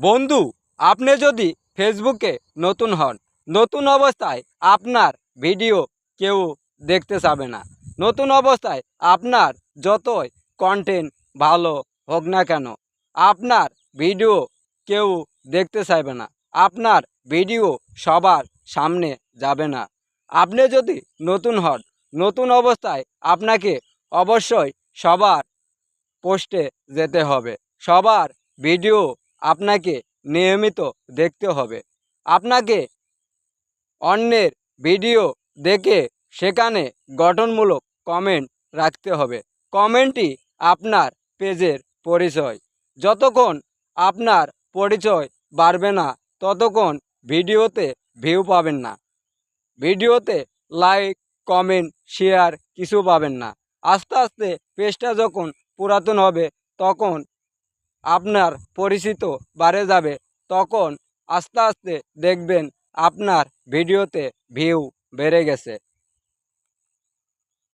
বন্ধু, আপনি যদি ফেসবুকে নতুন হন, নতুন অবস্থায় আপনার ভিডিও কেউ দেখতে চাবে না। নতুন অবস্থায় আপনার যতই কন্টেন্ট ভালো হোক না কেন, আপনার ভিডিও কেউ দেখতে চাইবে না। আপনার ভিডিও সবার সামনে যাবে না। আপনি যদি নতুন হন, নতুন অবস্থায় আপনাকে অবশ্যই সবার পোস্টে যেতে হবে। সবার ভিডিও আপনাকে নিয়মিত দেখতে হবে। আপনাকে অন্যের ভিডিও দেখে সেখানে গঠনমূলক কমেন্ট রাখতে হবে। কমেন্টই আপনার পেজের পরিচয়। যতক্ষণ আপনার পরিচয় বাড়বে না, ততক্ষণ ভিডিওতে ভিউ পাবেন না। ভিডিওতে লাইক, কমেন্ট, শেয়ার কিছু পাবেন না। আস্তে আস্তে পেজটা যখন পুরাতন হবে, তখন আপনার পরিচিত বাড়ে যাবে। তখন আস্তে আস্তে দেখবেন আপনার ভিডিওতে ভিউ বেড়ে গেছে।